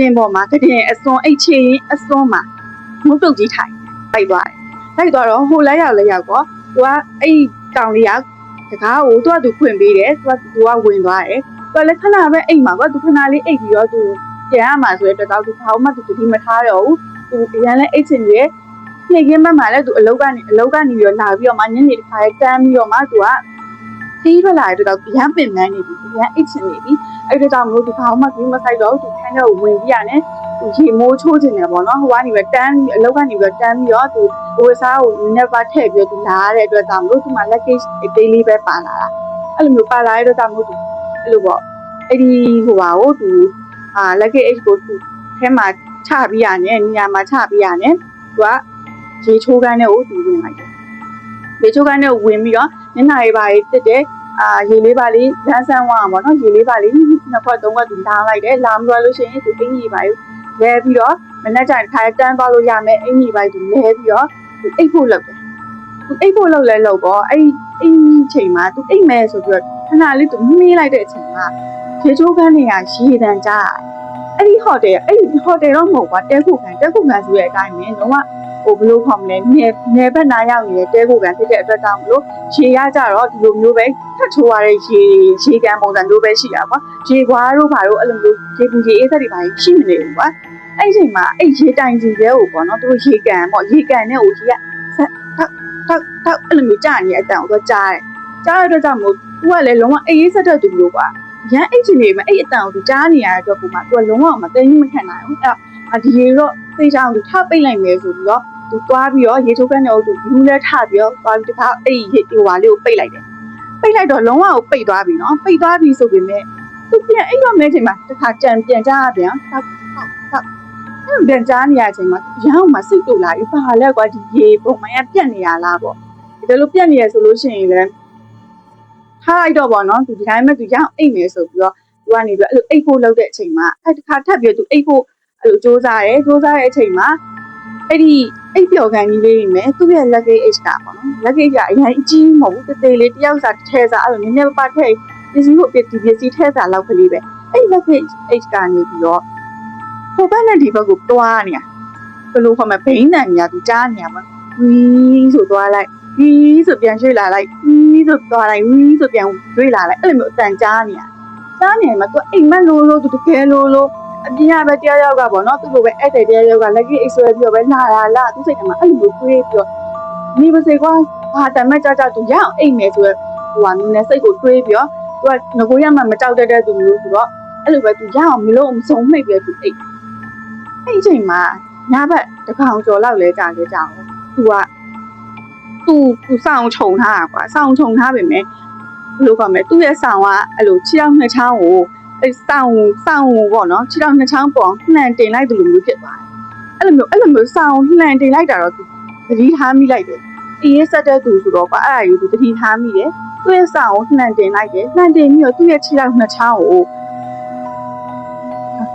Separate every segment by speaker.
Speaker 1: တင်ပေါ်မှာကတင်အစွန်အိတ်ချရင်အစွန်မှာမုတ်တုတ်ကြီးထိုင်လိုက်သွားတယ်လိုက်သွားတော့ဟိုလိုက်ရောက်ကောသူကအဲ့တောင်လေးကတကားကိုသူဖွင့်ပေးတယ်သူကဝင်သွားတယ်သူလည်းခဏပဲအိတ်မှာကွာသူခဏလေးအိတ်ပြီးတော့သူပြန်ရမှာဆိုတော့သူဘာမှသူတတိမထားတော့ဘူးသူအရင်လည်းအိတ်ချင်ရနေကင်းဘက်မှာလည်းသူအလောက်ကနေပြီးတော့လာပြီးတော့မှညနေတစ်ခါတန်းပြီးတော့မှသူကတီးထွက်လာတဲ့တော့ရမ်းပင်ပန်းနေပြီရမ်းအိတ်ချင်နေပြီအဲ့ဒါကြောင့်မလို့ဒီကောင်မှကြီးမဆိုင်တော့သူခိုင်းတော့ဝင်ပြရတယ်သူရေမိုးချိုးနေတယ်ပေါ့နော်ဟိုကနေပဲတန်းပြီးအလောက်ကနေပြီးတန်းပြီးတော့သူဝေစားကိုနည်းပါထည့်ပြီးသူလာရတဲ့အတွက်ကြောင့်မလို့သူမှ luggage အသေးလေးပဲပါလာတာအဲ့လိုမျိုးပါလာတဲ့အတွက်ကြောင့်မလို့သူအဲ့လိုပေါ့အဲ့ဒီဟိုပါကိုသူluggage ကိုသူထဲမှာချပြီးရတယ်နေရာမှာချပြီးရတယ်သူကရေချိုးကန်းနဲ့ကိုသူဝင်လိုက်တယ်ရေချိုးကန်းနဲ့ဝင်ပြီးတော့မျက်နှာရေးပါရေးတက်တယ်ရေလေးပါလေးလမ်းဆန်းဝါပေါ့နော်ရေလေးပါလေးနှစ်ခွက်သုံးခွက်သူလာလိုက်တယ်လာပြီးတော့လို့ရှိရင်သူအင်းကြီးပါယူလဲပြီးတော့မနေ့ကတစ်ခါတန်းသွားလို့ရမယ်အင်းကြီးပါယူလဲပြီးတော့သူအိတ်ဖို့လုပ်တယ်သူအိတ်ဖို့လုပ်လဲလုပ်တော့အဲ့အင်းကြီးချိန်မှာသူအိတ်မဲဆိုပြီးတော့ခဏလေးသူမှီးလိုက်တဲ့အချိန်မှာရေချိုးခန်းတွေကရေတန်ကြားအဲ့ဒီဟိုတယ်တော့မဟုတ်ပါတဲခုခံဆိုတဲ့အတိုင်းပဲလုံးဝဟိုဘလို့ခေါ်မလဲနေဘက်နာရောက်နေတဲ့တဲခုခံဖြစ်တဲ့အတွက်ကြောင့်မလို့ရေရကြတော့ဒီလိုမျိုးပဲထပ်ချိုးရတဲ့ရေကန်ပုံစံမျိုးပဲရှိတာကွာရေခွားတို့ဘာလို့အဲ့လိုမျိုးရေပူရေအေးသက်တွေဘာရှိမနေဘူးကွာအဲ့ဒီချိန်မှာအဲ့ရေတိုင်ကြီးတဲကိုပေါ့နော်သူရေကန်ပေါ့ရေကန်နဲ့ကိုကြီးကထောက်အဲ့လိုမျိုးကြာနေတဲ့အတန်ကိုတော့ကြားတဲ့အတွက်ကြောင့်မို့သူကလည်းလုံးဝအေးအေးဆက်တဲ့သူမျိုးကွာရမ်းအိတ်ချင်နေမှာအဲ့အတန်ကိုသူကြားနေရတဲ့အတွက်ပုံမှာသူကလုံးဝမသိမခံနိုင်ဘူးအဲ့ဒီရေတော့သိချအောင်သူထပ်ပိတ်လိုက်မယ်ဆိုပြီးတော့သူသွားပြီးတော့ရေချိုးကန်းနဲ့သူဘူးလဲထပြီးတော့သွားပြီးတခါအဲ့ရေဟိုပါလေးကိုပိတ်လိုက်တယ်ပိတ်လိုက်တော့လုံးဝကိုပိတ်သွားပြီနော်ပိတ်သွားပြီဆိုပေမဲ့သူပြန်အိတ်တော့မဲချိန်မှာတခါပြန်ကြားပြန်အဲ့ပြန်ကြားနေရချိန်မှာရအောင်မှစိတ်တူလာပြီဘာလဲကွာဒီရေပုံမှန်ကပြက်နေရလားပေါ့ဒီလိုပြက်နေရဆိုလို့ရှိရင်လည်းထားလိုက်တော့ပေါ့နော်သူဒီတိုင်းမဲ့သူရအောင်အိတ်နေဆိုပြီးတော့သူကနေပြီးအဲ့လိုအိတ်ဖို့လုပ်တဲ့အချိန်မှာအဲ့တခါထပ်ပြီးသူအိတ်ဖို့အဲ့လိုစူးစမ်းတဲ့အချိန်မှာအဲ့ဒီအိတ်ပျော်ခံကြီးလေးတွေနဲ့သူ့ရဲ့ luggage ကပေါ့နော် luggage ကအရင်အကြီးမဟုတ်ဘူးတေးလေးတယောက်စာထဲစားအဲ့လိုနည်းနည်းပါးထည့်ပစ္စည်းကိုပစ္စည်းထဲစားလောက်ကလေးပဲအဲ့ luggage ကနေပြီးတော့ဟိုဘက်နဲ့ဒီဘက်ကိုတွားနေတာဘယ်လိုခေါ်မလဲဘိန်းတန်ကြီးကသူကြားနေရမှာဝီးဆိုတွားလိုက်ဝီးဆိုပြန်ရွှေ့လာလိုက်ဝီးဆိုတွားလိုက်ဝီးဆိုပြန်ရွှေ့လာလိုက်အဲ့လိုမျိုးအတန်ကြားနေမှာသူအိမ်မက်လို့သူတကယ်လို့အပြင်ကပဲတရားရောက်ကပေါ့နော်သူ့လိုပဲအဲ့တဲ့တရားရောက်က lucky အိတ်ဆွဲပြီးတော့ပဲလာသူစိတ်ထဲမှာအဲ့လိုမျိုးတွေးပြီးတော့နေပါစေကွာဘာတမ်းမဲ့ကြသူရအောင်အိတ်မယ်ဆိုတော့ဟိုကနည်းနည်းစိတ်ကိုတွေးပြီးတော့သူကငကိုရမှမကြောက်တတ်တဲ့သူမျိုးဆိုတော့အဲ့လိုပဲသူရအောင်မလို့မစုံမိတ်ပြီးသူအိတ်အဲ့အချိန်မှာညဘက်တကောင်ကျော်လောက်လဲကြာခဲ့ကြအောင်သူစောင်းခြုံထားတာကွာစောင်းခြုံထားပေမဲ့ဘယ်လိုခေါ်မလဲသူ့ရဲ့စောင်းကအဲ့လိုခြေထောက်နှစ်ချောင်းကိုအဲ့စောင်းပေါ့နော်ခြေထောက်နှစ်ချောင်းပေါ်လှန်တင်လိုက်တယ်လို့မျိုးဖြစ်သွားတယ်အဲ့လိုမျိုးစောင်းလှန်တင်လိုက်တာတော့သူသတိထားမိလိုက်တယ်အေးဆက်တဲ့သူဆိုတော့ကွာအဲ့ဒါယူသူသတိထားမိတယ်သူ့ရဲ့စောင်းကိုလှန်တင်လိုက်တယ်လှန်တင်ပြီးတော့သူ့ရဲ့ခြေထောက်နှစ်ချောင်းကို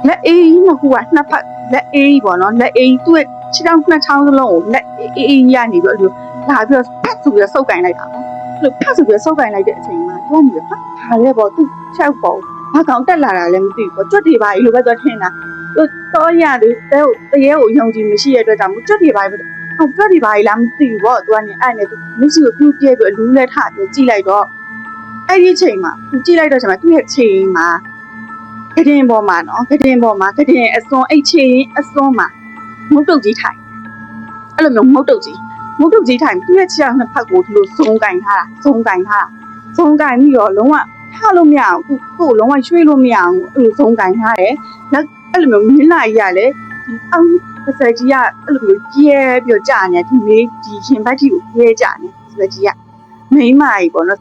Speaker 1: လက်အေးနှစ်ခုကနှစ်ဖက်လက်အေးပေါ့နော်လက်အေးသူ့ရဲ့ခြေထောက်နှစ်ချောင်းစလုံးကိုလက်အေးရနေပြီးတော့လာပြီးတော့ဖတ်ဆိုပြီးတော့စုပ်ကင်လိုက်တာပေါ့အဲ့လိုဖတ်ဆိုပြီးတော့စုပ်ကင်လိုက်တဲ့အချိန်မှာသူကနေပြီးဟာလဲပေါ့သူချက်ပေါ့ဘာကောင်တက်လာတာလည်းမသိဘူးပေါ့ကြွတ်တွေပါလေလိုပဲသွားထင်တာသူတော့ရတယ်တဲကိုတရေကိုယုံကြည်မရှိတဲ့အတွက်ကြောင့်ကြွတ်တွေပါပဲကြွတ်တွေပါလေလားမသိဘူးပေါ့သူကနေအဲ့နဲ့သူမျက်စိကိုပြည့်ပြီးအလူးလဲထပြီးကြည့်လိုက်တော့အဲ့ဒီအချိန်မှာသူကြည့်လိုက်တော့ချိန်မှာသူ့ရဲ့ချိန်မှာကတင်ပေါ်မှာနော်ကတင်အစွန်အိတ်ချိန်အစွန်မှာမုတ်တုတ်ကြီးထိုင်အဲ့လိုမျိုးမုတ်တုတ်ကြီးထိုင်သူ့ရဲ့ခြေထောက်နှစ်ဖက်ကိုဒီလိုစုံကင်ထားတာပြီးတော့လုံးဝထားလို့မရအောင်ကိုလုံးဝရွှေ့လို့မရအောင်အဲ့လိုစုံကင်ထားတယ်အဲ့လိုမျိုးမြင်းလာကြီးကလည်းဒီအောင်ပစက်ကြီးကအဲ့လိုမျိုးကျဲပြီးတော့ကြာနေဒီရင်ဘတ်ကြီးကိုကျဲကြာနေပစက်ကြီးကမိန်းမကြီးပေါ့နော်